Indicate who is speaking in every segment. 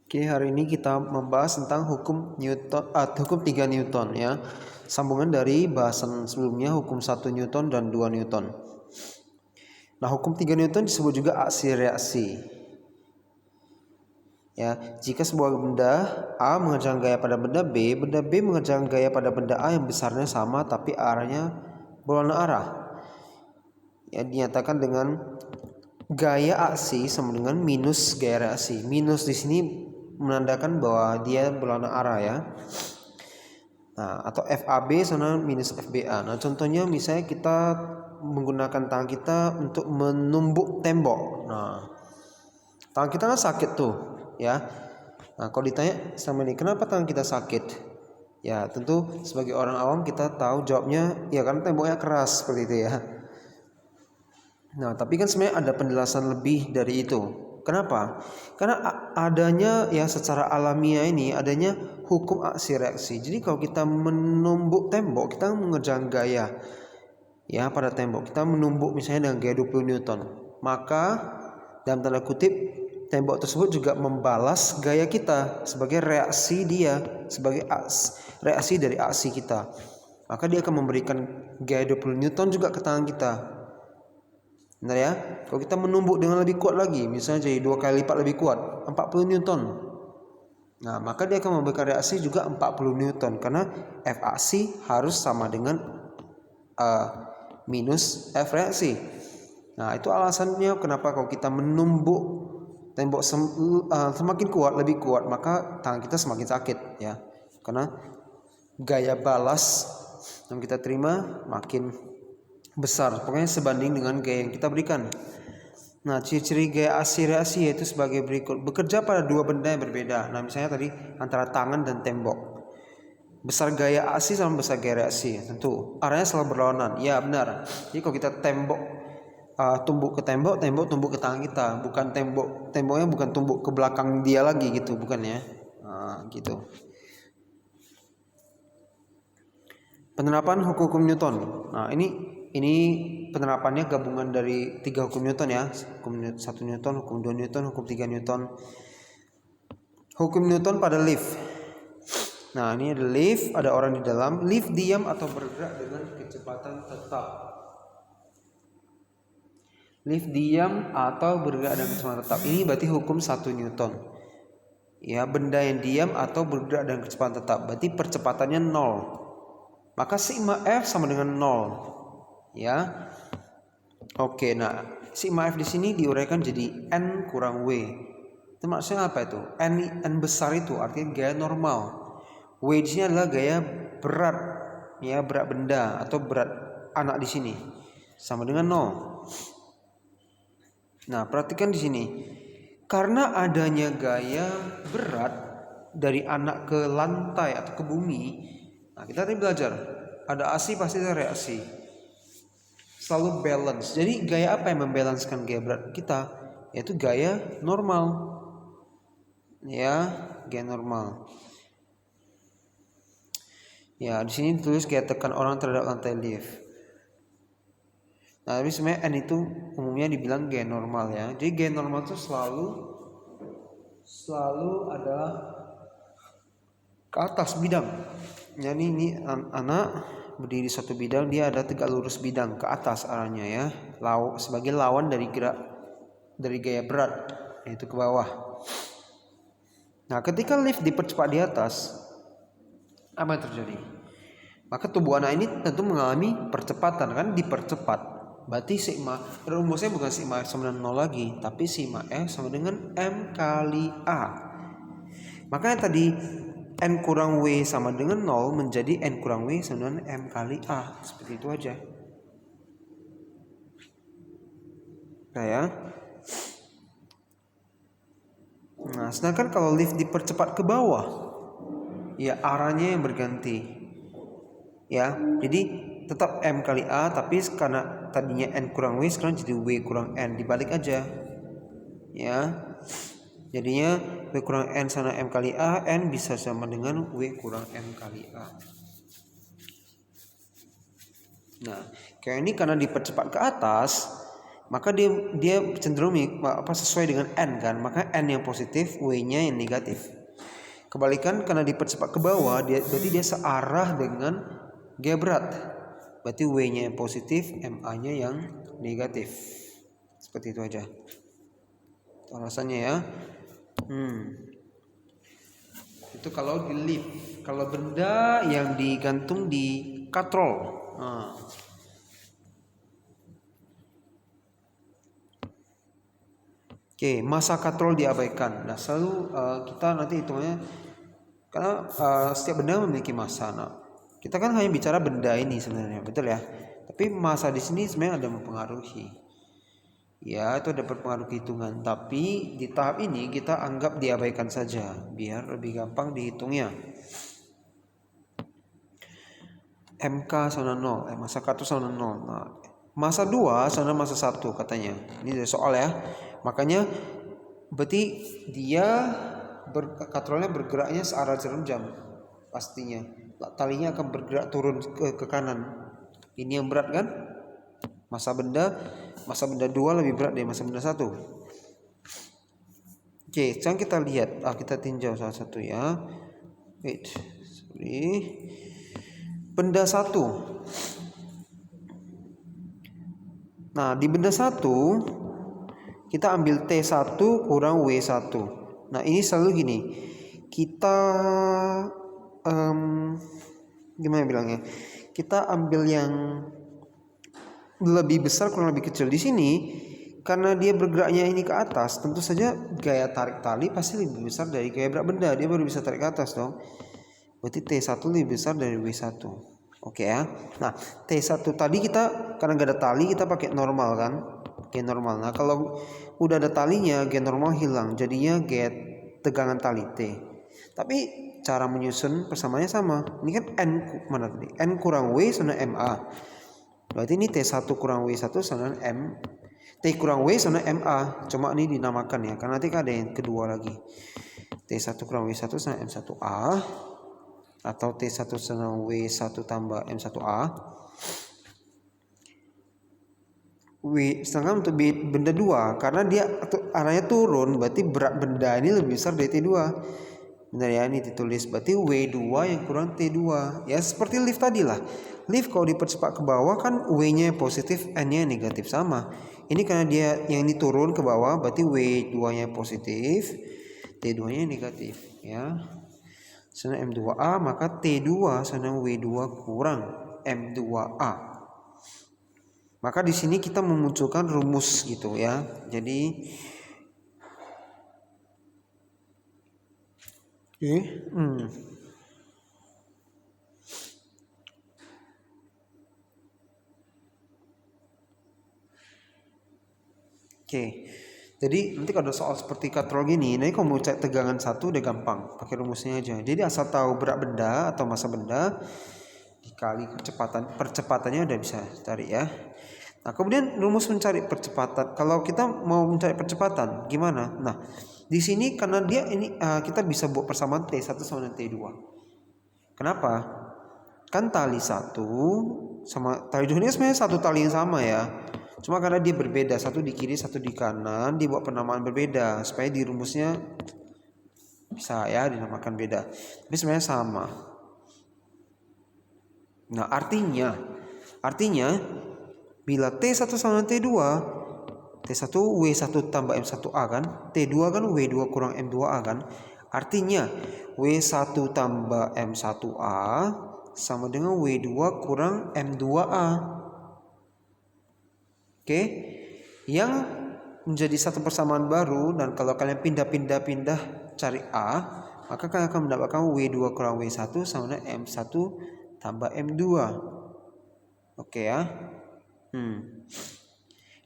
Speaker 1: Oke, hari ini kita membahas tentang hukum Newton, hukum 3 Newton ya. Sambungan dari bahasan sebelumnya, hukum 1 Newton dan 2 Newton. Nah, hukum 3 Newton disebut juga aksi reaksi. Ya, jika sebuah benda A mengerjakan gaya pada benda B mengerjakan gaya pada benda A yang besarnya sama tapi arahnya berlawanan arah. Ya, dinyatakan dengan gaya aksi sama dengan minus gaya reaksi. Minus di sini menandakan bahwa dia berlawanan arah ya. Nah, atau FAB sama minus FBA. Nah, contohnya misalnya kita menggunakan tangan kita untuk menumbuk tembok. Nah, tangan kita kan sakit tuh, ya. Nah, kalau ditanya sama ini, kenapa tangan kita sakit? Ya, tentu sebagai orang awam kita tahu jawabnya, ya karena temboknya keras seperti itu ya. Nah, tapi kan sebenarnya ada penjelasan lebih dari itu. Kenapa? Karena adanya ya secara alamiah ini adanya hukum aksi reaksi. Jadi kalau kita menumbuk tembok, kita mengerjakan gaya ya pada tembok. Kita menumbuk misalnya dengan gaya 20 Newton. Maka dalam tanda kutip tembok tersebut juga membalas gaya kita sebagai reaksi dia, sebagai reaksi dari aksi kita. Maka dia akan memberikan gaya 20 Newton juga ke tangan kita. Benar ya? Kalau kita menumbuk dengan lebih kuat lagi, misalnya jadi 2 kali lipat lebih kuat, 40 Newton. Nah, maka dia akan memberikan reaksi juga 40 Newton karena F aksi harus sama dengan minus F reaksi. Nah, itu alasannya kenapa kalau kita menumbuk tembok semakin kuat, lebih kuat, maka tangan kita semakin sakit ya. Karena gaya balas yang kita terima makin besar, pokoknya sebanding dengan gaya yang kita berikan. Nah, ciri-ciri gaya aksi reaksi yaitu sebagai berikut. Bekerja pada dua benda yang berbeda. Nah, misalnya tadi antara tangan dan tembok. Besar gaya aksi sama besar gaya reaksi. Tentu arahnya selalu berlawanan. Ya, benar. Jadi kalau kita tumbuk ke tembok, tembok tumbuk ke tangan kita. Bukan temboknya bukan tumbuk ke belakang dia lagi gitu, bukan ya. Nah, gitu. Penerapan hukum Newton. Nah, ini penerapannya gabungan dari 3 hukum Newton ya. Hukum 1 Newton, hukum 2 Newton, hukum 3 Newton. Hukum Newton pada lift. Nah, ini ada lift, ada orang di dalam. Lift diam atau bergerak dengan kecepatan tetap. Lift diam atau bergerak dengan kecepatan tetap. Ini berarti hukum 1 Newton. Ya, benda yang diam atau bergerak dengan kecepatan tetap. Berarti percepatannya 0. Maka sigma F sama dengan 0. Ya. Oke, nah, sigma F di sini diuraikan jadi N kurang W. Itu maksudnya apa itu? N besar itu artinya gaya normal. W di sini adalah gaya berat, ya, berat benda atau berat anak di sini. Sama dengan 0. Nah, perhatikan di sini. Karena adanya gaya berat dari anak ke lantai atau ke bumi, nah, kita tadi belajar ada aksi pasti ada reaksi. Selalu balance. Jadi gaya apa yang membalancekan gaya berat kita? Yaitu gaya normal. Ya, gaya normal. Ya, di sini ditulis gaya tekan orang terhadap lantai lift. Nah, tapi sebenarnya N itu umumnya dibilang gaya normal ya. Jadi gaya normal itu selalu adalah ke atas bidang. Jadi ini anak berdiri di suatu bidang, dia ada tegak lurus bidang ke atas arahnya ya. Sebagai lawan dari gaya berat, yaitu ke bawah. Nah, ketika lift dipercepat di atas, apa yang terjadi? Maka tubuh anak ini tentu mengalami percepatan, kan dipercepat. Berarti sigma, rumusnya bukan sigma F sama dengan 0 lagi, tapi sigma F sama dengan M kali A. Makanya tadi N kurang W sama dengan 0 menjadi N kurang W sama dengan M kali A. Seperti itu aja. Nah ya. Nah, sedangkan kalau lift dipercepat ke bawah, ya arahnya yang berganti. Ya, jadi tetap M kali A, tapi karena tadinya N kurang W sekarang jadi W kurang N, dibalik aja. Ya. Jadinya W kurang N sama M kali A, N bisa sama dengan W kurang M kali A. Nah, kayak ini karena dipercepat ke atas, maka dia cenderung sesuai dengan N kan, maka N yang positif, W-nya yang negatif. Kebalikan karena dipercepat ke bawah, berarti dia searah dengan G berat, berarti W-nya yang positif, MA-nya yang negatif. Seperti itu aja alasannya ya. Itu kalau di lift. Kalau benda yang digantung di katrol, Oke, masa katrol diabaikan. Nah, selalu kita nanti hitungnya karena setiap benda memiliki masa. Nah, kita kan hanya bicara benda ini sebenarnya, betul ya? Tapi masa di sini sebenarnya ada mempengaruhi. Ya, itu ada berpengaruh hitungan. Tapi di tahap ini kita anggap diabaikan saja, biar lebih gampang dihitungnya. MK sama 0, masa katrol sama 0. Nah, masa 2 sama masa 1 katanya. Ini dari soal ya. Makanya berarti dia katrolnya bergeraknya searah jarum jam pastinya. Talinya akan bergerak turun ke kanan. Ini yang berat kan? Masa benda 2 lebih berat dari masa benda 1. Oke, sekarang kita lihat. Kita tinjau salah satu ya. Benda 1. Nah, di benda 1 kita ambil T1 kurang W1. Nah, ini selalu gini. Kita gimana bilangnya? Kita ambil yang lebih besar kurang lebih kecil. Di sini karena dia bergeraknya ini ke atas, tentu saja gaya tarik tali pasti lebih besar dari gaya berat benda. Dia baru bisa tarik ke atas dong. Berarti T1 lebih besar dari W1. Oke ya. Nah, T1 tadi kita karena gak ada tali kita pakai normal kan? G normal. Nah, kalau udah ada talinya, G normal hilang. Jadinya G tegangan tali T. Tapi cara menyusun persamaannya sama. Ini kan N mana tadi? N kurang W sama MA. Berarti ini T1 kurang W1 sama M. T kurang W sama MA. Cuma ini dinamakan ya. Karena nanti ada yang kedua lagi. T1 kurang W1 sama M1A. Atau T1 sama W1 tambah M1A. Sedangkan untuk benda 2 karena dia arahnya turun, berarti berat benda ini lebih besar dari T2. Benar ya, ini ditulis berarti W2 yang kurang T2. Ya seperti lift tadi lah. Lift kalau dipercepat ke bawah kan W-nya positif, N-nya negatif sama. Ini karena dia yang ini turun ke bawah berarti W2-nya positif, T2-nya negatif ya. Sana M2A maka T2 sana W2 kurang M2A. Maka di sini kita memunculkan rumus gitu ya. Jadi Jadi nanti kalau ada soal seperti katrol gini, nanti kalau mau cek tegangan 1 udah gampang, pakai rumusnya aja. Jadi asal tahu berat benda atau massa benda dikali percepatannya udah bisa cari ya. Nah, kemudian rumus mencari percepatan. Kalau kita mau mencari percepatan, gimana? Nah, di sini karena dia ini kita bisa buat persamaan T1 sama T2. Kenapa? Kan tali 1 sama tali 2 ini sebenarnya satu tali yang sama ya. Cuma karena dia berbeda, satu di kiri, satu di kanan, dibuat penamaan berbeda supaya di rumusnya bisa ya dinamakan beda. Tapi sebenarnya sama. Nah, artinya bila T1 sama T2, T1 W1 tambah M1A kan, T2 kan W2 kurang M2A kan. Artinya W1 tambah M1A sama dengan W2 kurang M2A. Oke. Yang menjadi satu persamaan baru, dan kalau kalian pindah cari A, maka kalian akan mendapatkan W2 kurang W1 sama dengan M1 tambah M2. Oke ya.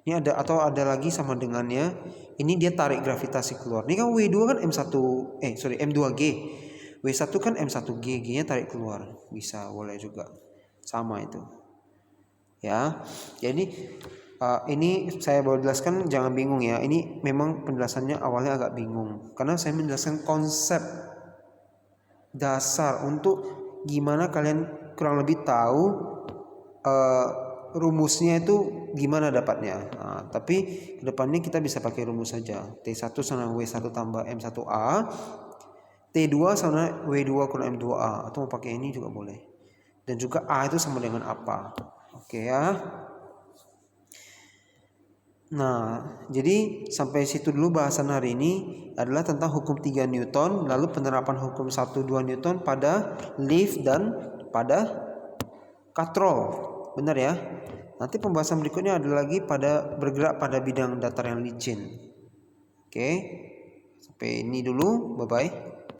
Speaker 1: Ini ada lagi sama dengannya. Ini dia tarik gravitasi keluar. Ini kan W2 kan M2G. W1 kan M1G, G-nya tarik keluar. Bisa, boleh juga. Sama itu. Ya. Jadi ini saya baru jelaskan, jangan bingung ya. Ini memang penjelasannya awalnya agak bingung karena saya menjelaskan konsep dasar untuk gimana kalian kurang lebih tahu rumusnya itu gimana dapatnya. Nah, tapi kedepannya kita bisa pakai rumus saja. T1 sama W1 tambah M1A, T2 sama W2 kurang M2A, atau mau pakai ini juga boleh. Dan juga A itu sama dengan apa. Oke ya. Nah, jadi sampai situ dulu bahasan hari ini adalah tentang hukum 3 Newton, lalu penerapan hukum 1, 2 Newton pada lift dan pada katrol. Benar ya? Nanti pembahasan berikutnya adalah lagi pada bergerak pada bidang datar yang licin. Oke. Sampai ini dulu, bye-bye.